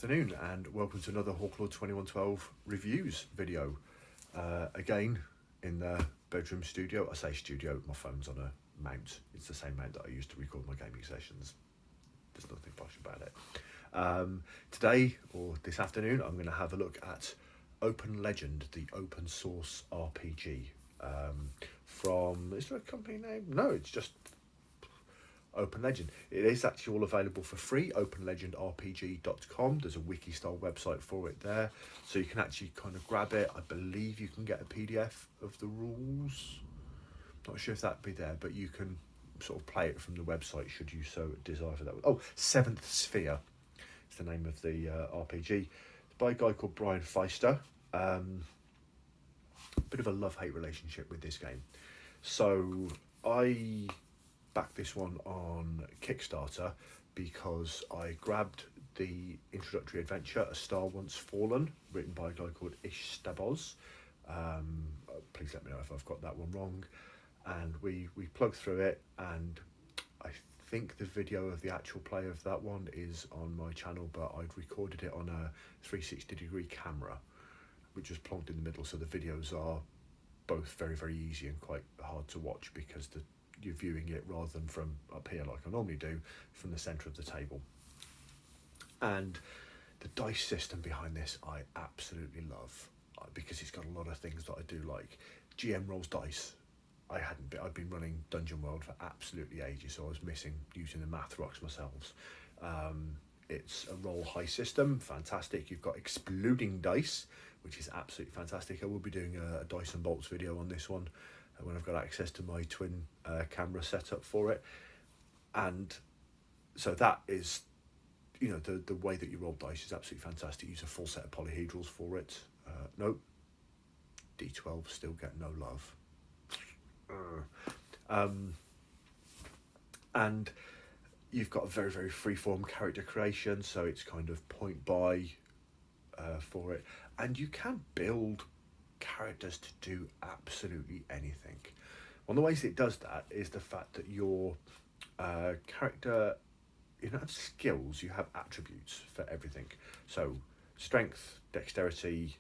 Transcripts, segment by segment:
afternoon and welcome to another Hawklord 2112 reviews video. Again, in the bedroom studio. I say studio, my phone's on a mount. It's the same mount that I use to record my gaming sessions. There's nothing posh about it. Today, or this afternoon, I'm going to have a look at Open Legend, the open source RPG. From, is there a company name? No, it's just Open Legend. It is actually all available for free, openlegendrpg.com. There's a wiki style website for it there, so you can actually kind of grab it. I believe you can get a PDF of the rules. Not sure if that'd be there, but you can sort of play it from the website should you so desire for that. Oh, Seventh Sphere is the name of the RPG. It's by a guy called Brian Feister. Bit of a love-hate relationship with this game. So I backed this one on Kickstarter because I grabbed the introductory adventure, A Star Once Fallen, written by a guy called Ish Staboz. Please let me know if I've got that one wrong. And we plugged through it, and I think the video of the actual play of that one is on my channel, but I'd recorded it on a 360-degree camera, which was plonked in the middle, so the videos are both very, very easy and quite hard to watch because you're viewing it rather than from up here like I normally do, from the centre of the table. And the dice system behind this I absolutely love, because it's got a lot of things that I do like. GM rolls dice. I'd been running Dungeon World for absolutely ages, so I was missing using the math rocks myself. It's a roll high system, fantastic. You've got exploding dice, which is absolutely fantastic. I will be doing a dice and bolts video on this one when I've got access to my twin camera setup for it. And so that is, the way that you roll dice is absolutely fantastic. Use a full set of polyhedrals for it. Nope, D12 still get no love. And you've got a very, very freeform character creation, so it's kind of point buy for it, and you can build characters to do absolutely anything. One of the ways it does that is the fact that your character, you don't have skills, you have attributes for everything. So strength, dexterity,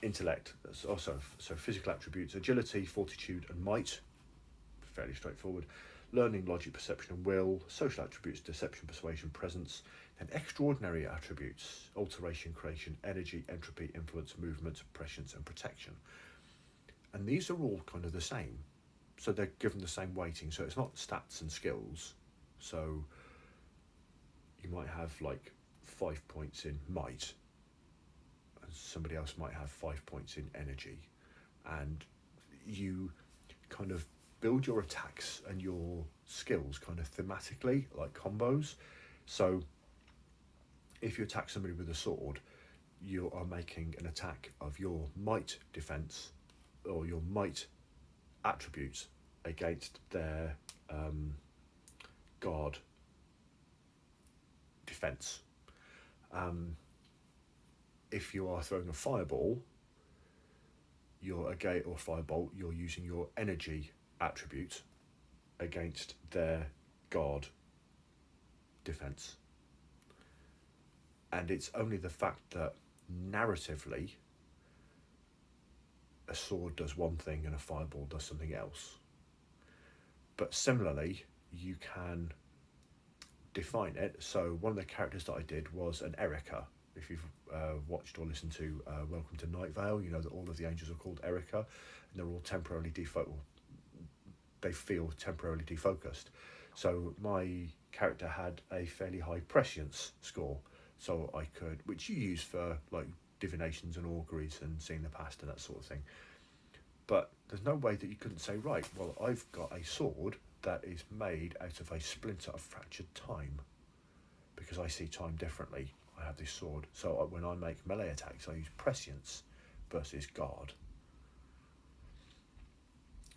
intellect, also so physical attributes, agility, fortitude and might, fairly straightforward. Learning, logic, perception and will. Social attributes, deception, persuasion, presence. And extraordinary attributes, alteration, creation, energy, entropy, influence, movement, prescience and protection. And these are all kind of the same, so they're given the same weighting. So it's not stats and skills. So you might have like 5 points in might, and somebody else might have 5 points in energy, and you kind of build your attacks and your skills kind of thematically, like combos. So if you attack somebody with a sword, you are making an attack of your might defense or your might attributes against their guard defense. If you are throwing a fireball, or firebolt, you're using your energy attribute against their guard defense. And it's only the fact that narratively a sword does one thing and a fireball does something else. But similarly, you can define it. So one of the characters that I did was an Erica. If you've watched or listened to Welcome to Night Vale, you know that all of the angels are called Erica, and they're all temporarily they feel temporarily defocused. So my character had a fairly high prescience score, so I could, which you use for like divinations and auguries and seeing the past and that sort of thing. But there's no way that you couldn't say, right, well, I've got a sword that is made out of a splinter of fractured time, because I see time differently. I have this sword, so when I make melee attacks, I use prescience versus guard.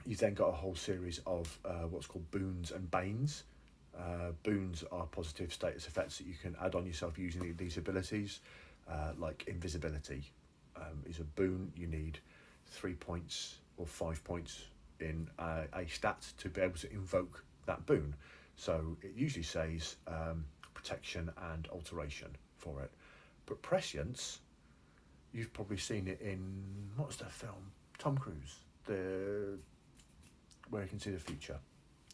You've then got a whole series of what's called boons and banes. Boons are positive status effects that you can add on yourself using these abilities, like invisibility is a boon. You need 3 points or 5 points in a stat to be able to invoke that boon. So it usually says protection and alteration for it. But prescience, you've probably seen it in, what's that film? Tom Cruise, where you can see the future,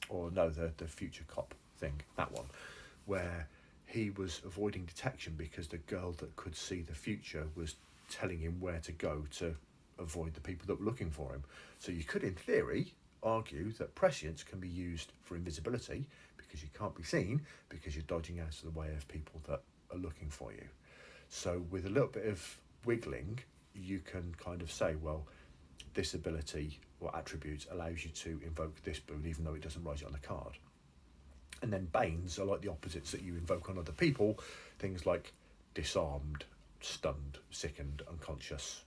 or no, the future cop thing, that one, where he was avoiding detection because the girl that could see the future was telling him where to go to avoid the people that were looking for him. So you could, in theory, argue that prescience can be used for invisibility because you can't be seen because you're dodging out of the way of people that are looking for you. So with a little bit of wiggling, you can kind of say, well, this ability or attribute allows you to invoke this boon even though it doesn't write it on the card. And then banes are like the opposites that you invoke on other people, things like disarmed, stunned, sickened, unconscious,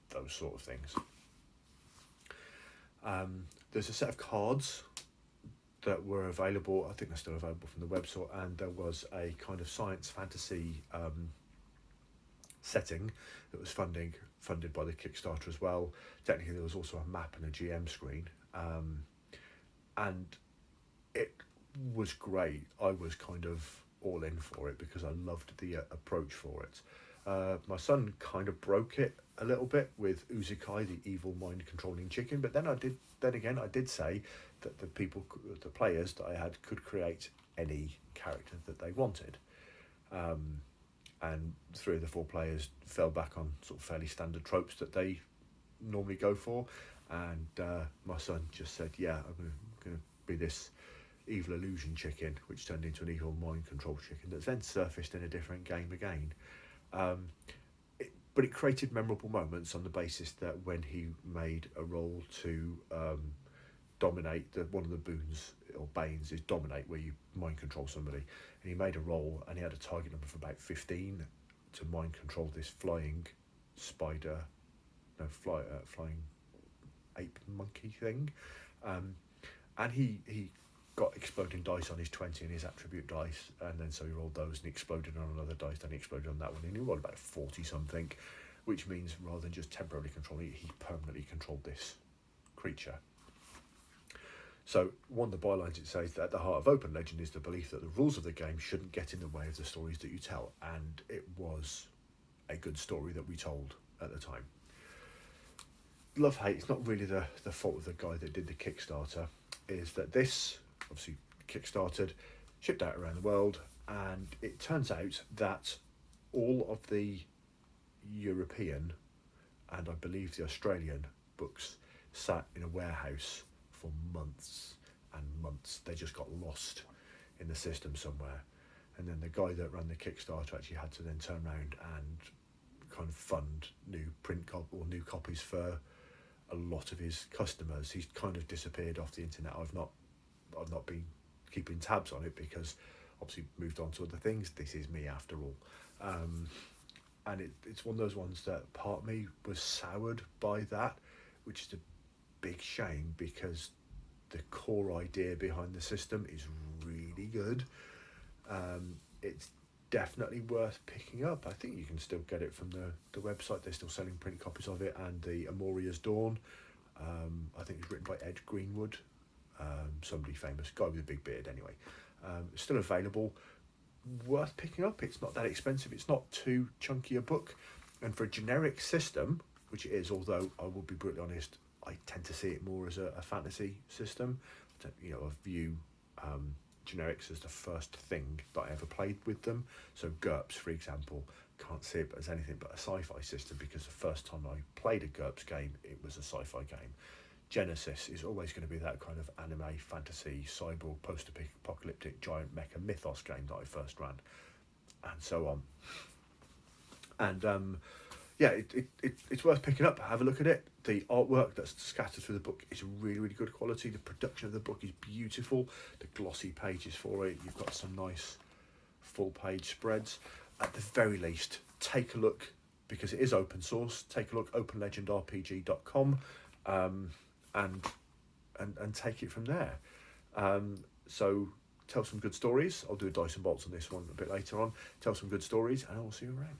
those sort of things. There's a set of cards that were available, I think they're still available from the website, and there was a kind of science fantasy setting that was funded by the Kickstarter as well. Technically there was also a map and a GM screen, and it was great. I was kind of all in for it because I loved the approach for it. My son kind of broke it a little bit with Uzukai, the evil mind controlling chicken, but then I did say that the players that I had could create any character that they wanted, and 3 of the 4 players fell back on sort of fairly standard tropes that they normally go for, and my son just said, yeah, I'm going to be this evil illusion chicken, which turned into an evil mind control chicken that's then surfaced in a different game again. But it created memorable moments on the basis that when he made a roll to dominate, one of the boons or banes is dominate, where you mind control somebody, and he made a roll and he had a target number for about 15 to mind control this flying ape monkey thing, and he got exploding dice on his 20 and his attribute dice, and then so he rolled those and he exploded on another dice, then he exploded on that one, and he rolled about 40 something, which means rather than just temporarily controlling it, he permanently controlled this creature. So one of the bylines, it says that at the heart of open legend is the belief that the rules of the game shouldn't get in the way of the stories that you tell, and it was a good story that we told at the time. Love-hate, it's not really the fault of the guy that did the Kickstarter, is that this obviously kickstarted, shipped out around the world, and it turns out that all of the European and I believe the Australian books sat in a warehouse for months and months. They just got lost in the system somewhere, and then the guy that ran the Kickstarter actually had to then turn around and kind of fund new new copies for a lot of his customers. He's kind of disappeared off the internet. I've not been keeping tabs on it because obviously moved on to other things. This is me after all, and it's one of those ones that part of me was soured by that, which is a big shame because the core idea behind the system is really good. It's definitely worth picking up. I think you can still get it from the website. They're still selling print copies of it, and the Amoria's Dawn, I think it's written by Ed Greenwood, somebody famous, guy with a big beard anyway. It's still available, worth picking up. It's not that expensive, it's not too chunky a book, and for a generic system, which it is, although I will be brutally honest, I tend to see it more as a fantasy system. I view generics as the first thing that I ever played with them. So GURPS, for example, can't see it as anything but a sci-fi system because the first time I played a GURPS game, it was a sci-fi game. Genesis is always going to be that kind of anime, fantasy, cyborg, post-apocalyptic, giant mecha mythos game that I first ran, and so on. And it's worth picking up. Have a look at it. The artwork that's scattered through the book is really, really good quality. The production of the book is beautiful. The glossy pages for it. You've got some nice full-page spreads. At the very least, take a look, because it is open source. Take a look, openlegendrpg.com, and take it from there. So tell some good stories. I'll do a dice and bolts on this one a bit later on. Tell some good stories, and I'll see you around.